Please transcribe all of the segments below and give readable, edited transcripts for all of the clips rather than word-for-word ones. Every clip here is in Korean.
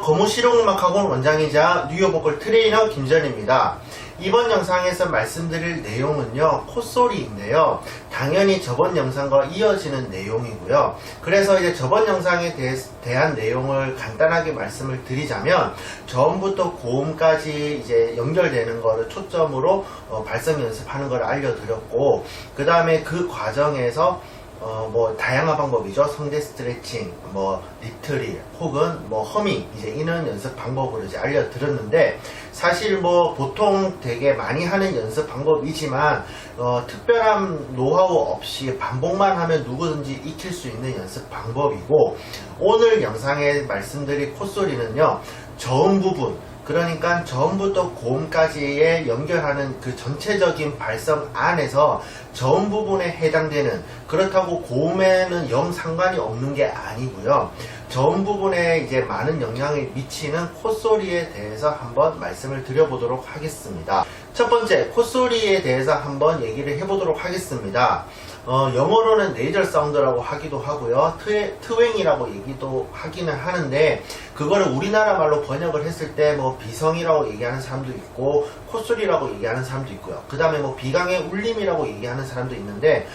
안녕하세요. 거무실용음악학원 원장이자 뉴욕보컬 트레이너 김전입니다. 이번 영상에서 말씀드릴 내용은요, 콧소리인데요. 당연히 저번 영상과 이어지는 내용이고요. 그래서 이제 저번 영상에 대한 내용을 간단하게 말씀을 드리자면, 저음부터 고음까지 이제 연결되는 거를 초점으로 발성 연습하는 걸 알려드렸고, 그 다음에 그 과정에서 다양한 방법이죠. 성대 스트레칭, 리트릴, 혹은 허밍, 이제 이런 연습 방법으로 이제 알려드렸는데, 사실 보통 되게 많이 하는 연습 방법이지만, 특별한 노하우 없이 반복만 하면 누구든지 익힐 수 있는 연습 방법이고, 오늘 영상에 말씀드릴 콧소리는요, 저음 부분, 그러니까 저음부터 고음까지의 연결하는 그 전체적인 발성 안에서 저음 부분에 해당되는, 그렇다고 고음에는 영 상관이 없는 게 아니고요. 저음 부분에 이제 많은 영향을 미치는 콧소리에 대해서 한번 말씀을 드려보도록 하겠습니다. 첫 번째, 콧소리에 대해서 한번 얘기를 해보도록 하겠습니다. 영어로는 네이절 사운드라고 하기도 하고요. 트웽이라고 얘기도 하기는 하는데, 그거를 우리나라 말로 번역을 했을 때 비성이라고 얘기하는 사람도 있고, 콧소리라고 얘기하는 사람도 있고요. 그 다음에 비강의 울림이라고 얘기하는 사람도 있는데,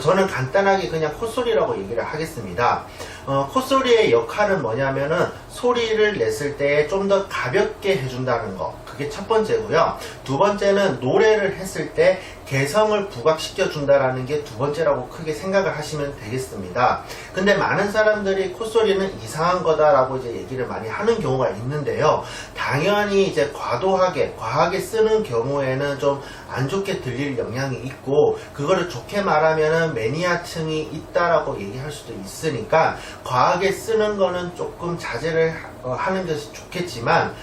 저는 간단하게 그냥 콧소리라고 얘기를 하겠습니다. 콧소리의 역할은 뭐냐면은 소리를 냈을 때 좀 더 가볍게 해준다는 거, 그게 첫 번째고요. 두 번째는 노래를 했을 때 개성을 부각시켜 준다라는 게 두 번째라고 크게 생각을 하시면 되겠습니다. 근데 많은 사람들이 콧소리는 이상한 거다라고 이제 얘기를 많이 하는 경우가 있는데요. 당연히 이제 과하게 쓰는 경우에는 좀 안 좋게 들릴 영향이 있고, 그거를 좋게 말하면은 매니아층이 있다라고 얘기할 수도 있으니까, 과하게 쓰는 거는 조금 자제를 하는 것이 좋겠지만,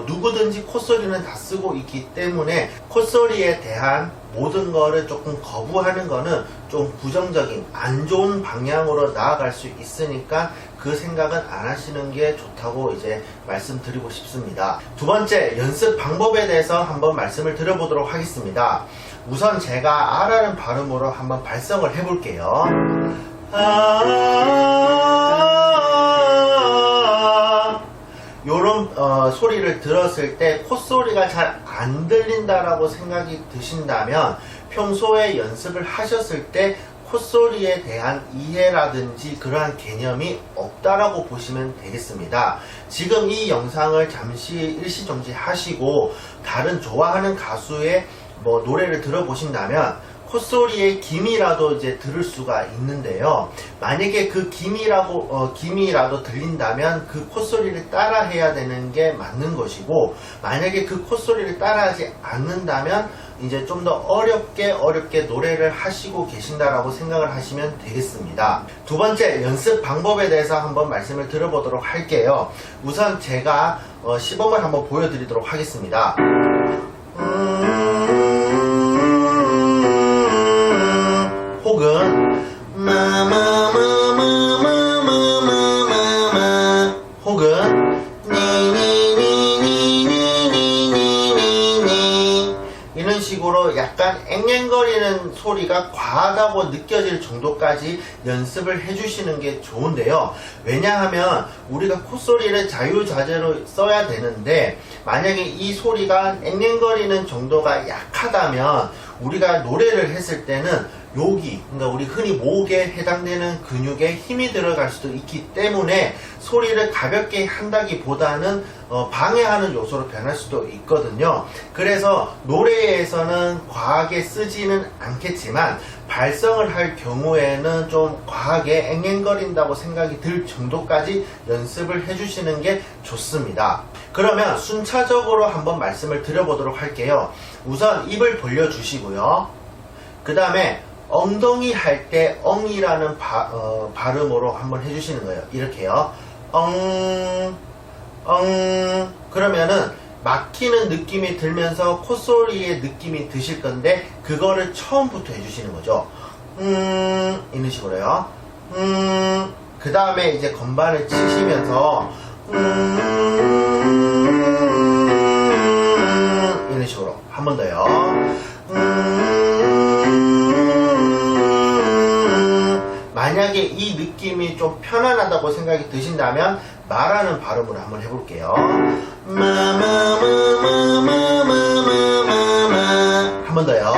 누구든지 콧소리는 다 쓰고 있기 때문에 콧소리에 대한 모든 거를 조금 거부하는 거는 좀 부정적인, 안 좋은 방향으로 나아갈 수 있으니까 그 생각은 안 하시는 게 좋다고 이제 말씀드리고 싶습니다. 두 번째, 연습 방법에 대해서 한번 말씀을 드려보도록 하겠습니다. 우선 제가 아라는 발음으로 한번 발성을 해볼게요. 요런 소리를 들었을 때 콧소리가 잘 안 들린다라고 생각이 드신다면, 평소에 연습을 하셨을 때 콧소리에 대한 이해라든지 그러한 개념이 없다라고 보시면 되겠습니다. 지금 이 영상을 잠시 일시정지 하시고 다른 좋아하는 가수의 노래를 들어보신다면 콧소리의 기미라도 이제 들을 수가 있는데요. 만약에 그 기미라도 들린다면 그 콧소리를 따라 해야 되는 게 맞는 것이고, 만약에 그 콧소리를 따라하지 않는다면 이제 좀 더 어렵게 노래를 하시고 계신다라고 생각을 하시면 되겠습니다. 두 번째, 연습 방법에 대해서 한번 말씀을 드려보도록 할게요. 우선 제가 시범을 한번 보여드리도록 하겠습니다. 혹은 혹은 이런 식으로 약간 앵앵거리는 소리가 과하다고 느껴질 정도까지 연습을 해주시는 게 좋은데요. 왜냐하면 우리가 콧소리를 자유자재로 써야 되는데, 만약에 이 소리가 앵앵거리는 정도가 약하다면 우리가 노래를 했을 때는 그러니까 우리 흔히 목에 해당되는 근육에 힘이 들어갈 수도 있기 때문에 소리를 가볍게 한다기보다는 방해하는 요소로 변할 수도 있거든요. 그래서 노래에서는 과하게 쓰지는 않겠지만, 발성을 할 경우에는 좀 과하게 앵앵거린다고 생각이 들 정도까지 연습을 해주시는 게 좋습니다. 그러면 순차적으로 한번 말씀을 드려보도록 할게요. 우선 입을 벌려주시고요. 그 다음에 엉덩이 할 때 엉이라는 발음으로 한번 해주시는 거예요. 이렇게요. 그러면은 막히는 느낌이 들면서 콧소리의 느낌이 드실 건데, 그거를 처음부터 해주시는 거죠. 이런 식으로요. 그 다음에 이제 건반을 치시면서 이런 식으로 한 번 더요. 만약에 이 느낌이 좀 편안하다고 생각이 드신다면 말하는 발음으로 한번 해볼게요. 한 번 더요.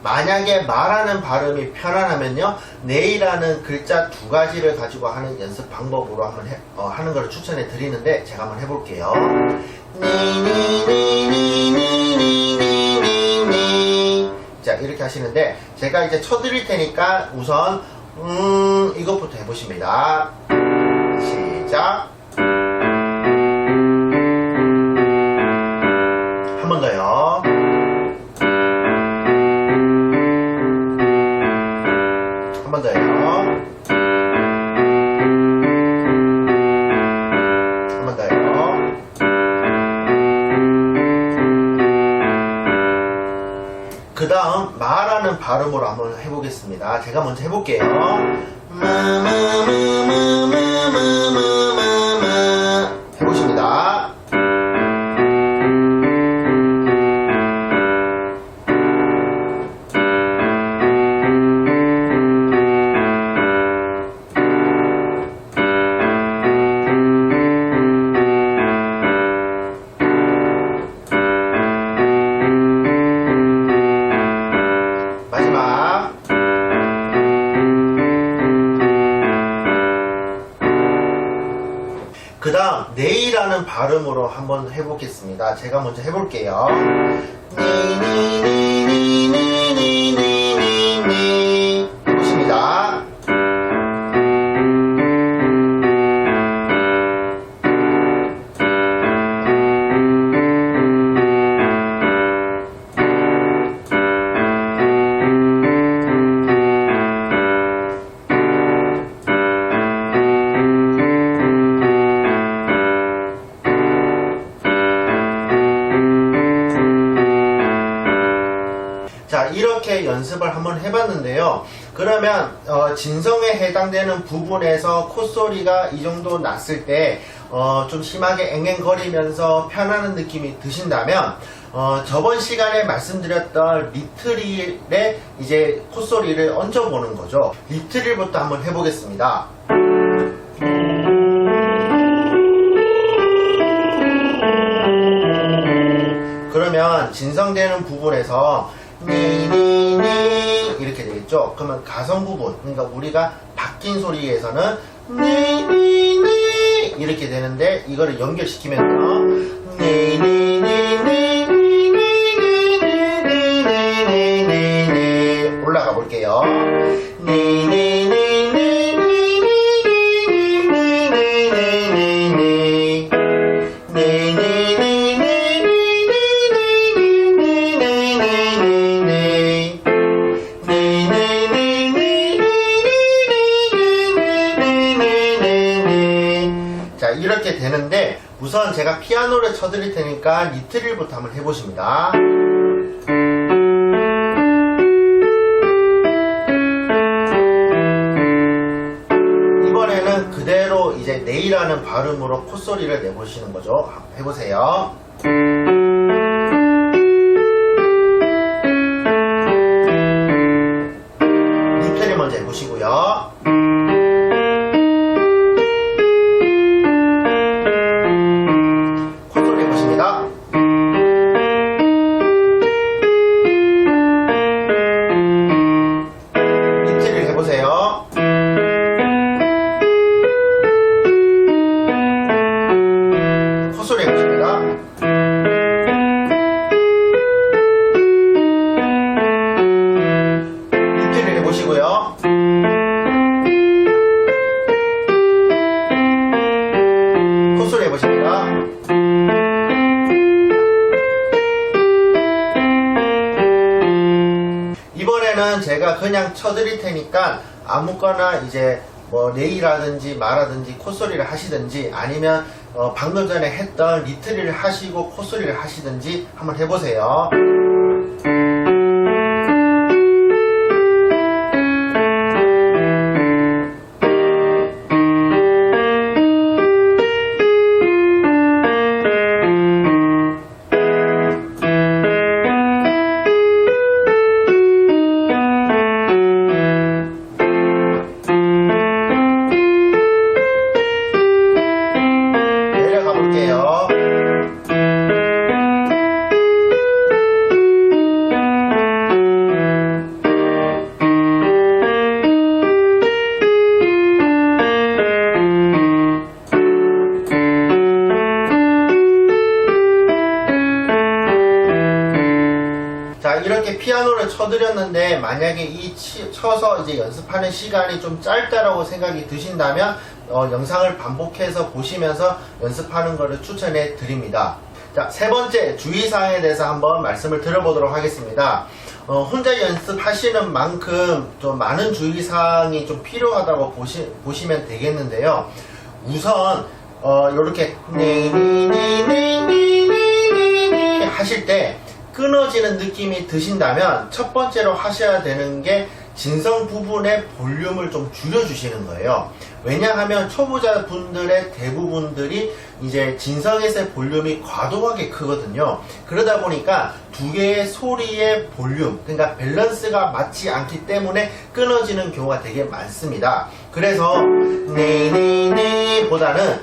만약에 말하는 발음이 편안하면요, 네이라는 글자 두 가지를 가지고 하는 연습 방법으로 한번 하는 걸 추천해 드리는데, 제가 한번 해볼게요. 자, 이렇게 하시는데, 제가 이제 쳐드릴 테니까 우선 이것부터 해보십니다. 시작. 한 번 더요. 한 번 더요. 한 번 더요. 그 다음 말하는 발음으로 한번 해보겠습니다. 제가 먼저 해볼게요. 해보십니다. 그 다음 네이라는 발음으로 한번 해보겠습니다. 제가 먼저 해볼게요. 해보십니다. 자, 이렇게 연습을 한번 해봤는데요. 그러면 진성에 해당되는 부분에서 콧소리가 이 정도 났을 때 좀 심하게 앵앵거리면서 편안한 느낌이 드신다면 저번 시간에 말씀드렸던 리트릴에 이제 콧소리를 얹어보는 거죠. 리트릴부터 한번 해보겠습니다. 그러면 진성되는 부분에서 이렇게 되겠죠. 그러면 가성 부분, 그러니까 우리가 바뀐 소리에서는 이렇게 되는데, 이거를 연결시키면요, 올라가 볼게요. 자, 이렇게 되는데, 우선 제가 피아노를 쳐드릴 테니까 리트릴부터 한번 해보십니다. 이번에는 그대로 이제 네이라는 발음으로 콧소리를 내보시는 거죠. 한번 해보세요. 리트릴 먼저 해보시고요. 콧소리 해보십니다. 리트를 해보시고요. 콧소리 해보십니다. 이번에는 제가 그냥 쳐드릴 테니까 아무거나 이제 뭐 네이라든지 마라든지 콧소리를 하시든지, 아니면 방금 전에 했던 리트릴을 하시고 콧소리를 하시든지 한번 해보세요. 이렇게 피아노를 쳐드렸는데 만약에 쳐서 이제 연습하는 시간이 좀 짧다라고 생각이 드신다면 영상을 반복해서 보시면서 연습하는 것을 추천해 드립니다. 자, 세 번째 주의사항에 대해서 한번 말씀을 드려보도록 하겠습니다. 혼자 연습하시는 만큼 좀 많은 주의사항이 좀 필요하다고 보시면 되겠는데요. 우선 이렇게 하실 때 끊어지는 느낌이 드신다면 첫 번째로 하셔야 되는 게 진성 부분의 볼륨을 좀 줄여주시는 거예요. 왜냐하면 초보자 분들의 대부분들이 이제 진성에서의 볼륨이 과도하게 크거든요. 그러다 보니까 두 개의 소리의 볼륨, 그러니까 밸런스가 맞지 않기 때문에 끊어지는 경우가 되게 많습니다. 그래서 네네네 보다는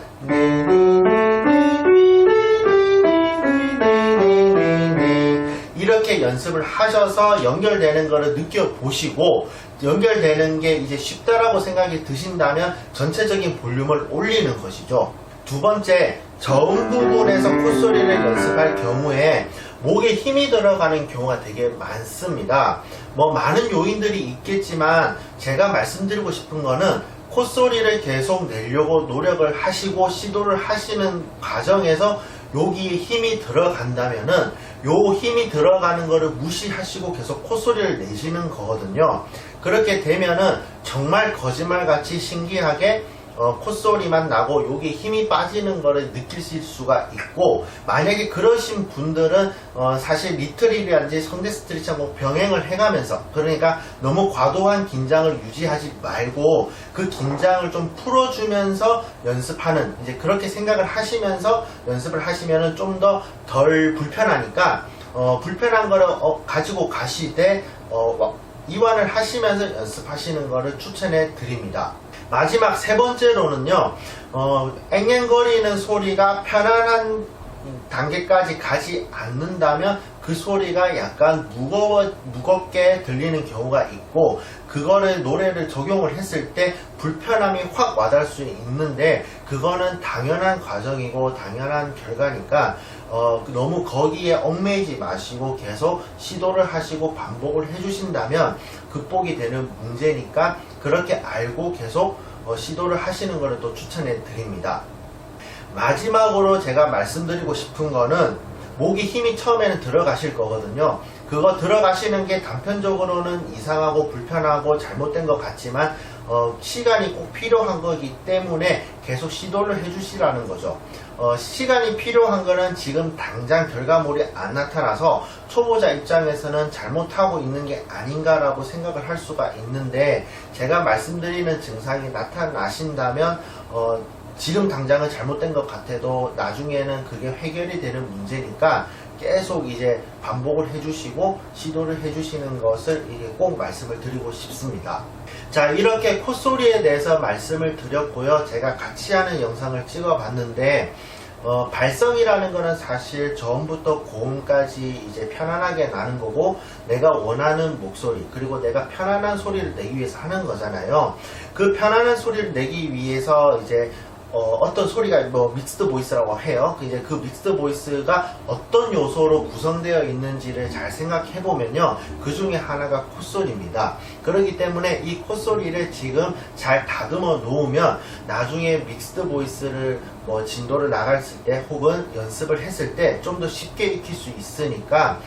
이렇게 연습을 하셔서 연결되는 것을 느껴보시고 연결되는 게 이제 쉽다라고 생각이 드신다면 전체적인 볼륨을 올리는 것이죠. 두 번째, 저음 부분에서 콧소리를 연습할 경우에 목에 힘이 들어가는 경우가 되게 많습니다. 많은 요인들이 있겠지만 제가 말씀드리고 싶은 거는 콧소리를 계속 내려고 노력을 하시고 시도를 하시는 과정에서 여기에 힘이 들어간다면은 요 힘이 들어가는 거를 무시하시고 계속 콧소리를 내시는 거거든요. 그렇게 되면은 정말 거짓말같이 신기하게 콧소리만 나고 여기에 힘이 빠지는 거를 느끼실 수가 있고, 만약에 그러신 분들은 사실 리트릴이라든지 성대 스트레칭하고 병행을 해가면서, 그러니까 너무 과도한 긴장을 유지하지 말고 그 긴장을 좀 풀어주면서 연습하는, 이제 그렇게 생각을 하시면서 연습을 하시면은 좀 더 덜 불편하니까 불편한 거를 가지고 가시되 이완을 하시면서 연습하시는 거를 추천해 드립니다. 마지막 세 번째로는요, 앵앵거리는 소리가 편안한 단계까지 가지 않는다면 그 소리가 약간 무겁게 들리는 경우가 있고, 그거를 노래를 적용을 했을 때 불편함이 확 와닿을 수 있는데, 그거는 당연한 과정이고 당연한 결과니까 너무 거기에 얽매이지 마시고 계속 시도를 하시고 반복을 해주신다면 극복이 되는 문제니까, 그렇게 알고 계속 시도를 하시는 것을 또 추천해 드립니다. 마지막으로 제가 말씀드리고 싶은 거는, 목에 힘이 처음에는 들어가실 거거든요. 그거 들어가시는 게 단편적으로는 이상하고 불편하고 잘못된 것 같지만 시간이 꼭 필요한 거기 때문에 계속 시도를 해주시라는 거죠. 시간이 필요한 거는 지금 당장 결과물이 안 나타나서 초보자 입장에서는 잘못하고 있는 게 아닌가라고 생각을 할 수가 있는데, 제가 말씀드리는 증상이 나타나신다면 지금 당장은 잘못된 것 같아도 나중에는 그게 해결이 되는 문제니까 계속 이제 반복을 해주시고 시도를 해주시는 것을 이게 꼭 말씀을 드리고 싶습니다. 자, 이렇게 콧소리에 대해서 말씀을 드렸고요. 제가 같이 하는 영상을 찍어 봤는데 발성이라는 거는 사실 저음부터 고음까지 이제 편안하게 나는 거고, 내가 원하는 목소리, 그리고 내가 편안한 소리를 내기 위해서 하는 거잖아요. 그 편안한 소리를 내기 위해서 이제 어떤 소리가 믹스드 보이스라고 해요. 이제 그 믹스드 보이스가 어떤 요소로 구성되어 있는지를 잘 생각해 보면요, 그 중에 하나가 콧소리입니다. 그렇기 때문에 이 콧소리를 지금 잘 다듬어 놓으면 나중에 믹스드 보이스를 진도를 나갔을 때 혹은 연습을 했을 때 좀 더 쉽게 익힐 수 있으니까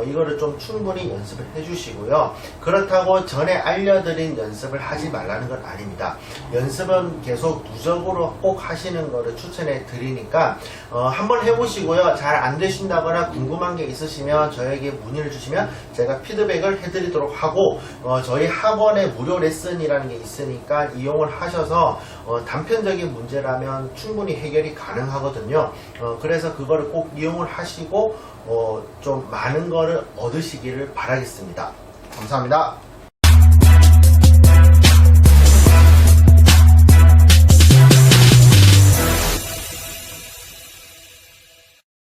이거를 좀 충분히 연습을 해주시고요. 그렇다고 전에 알려드린 연습을 하지 말라는 건 아닙니다. 연습은 계속 누적으로 꼭 하시는 거를 추천해 드리니까 한번 해보시고요. 잘 안 되신다거나 궁금한 게 있으시면 저에게 문의를 주시면 제가 피드백을 해드리도록 하고, 저희 학원에 무료 레슨이라는 게 있으니까 이용을 하셔서 단편적인 문제라면 충분히 해결이 가능하거든요. 그래서 그거를 꼭 이용을 하시고 좀 많은 거를 얻으시기를 바라겠습니다. 감사합니다.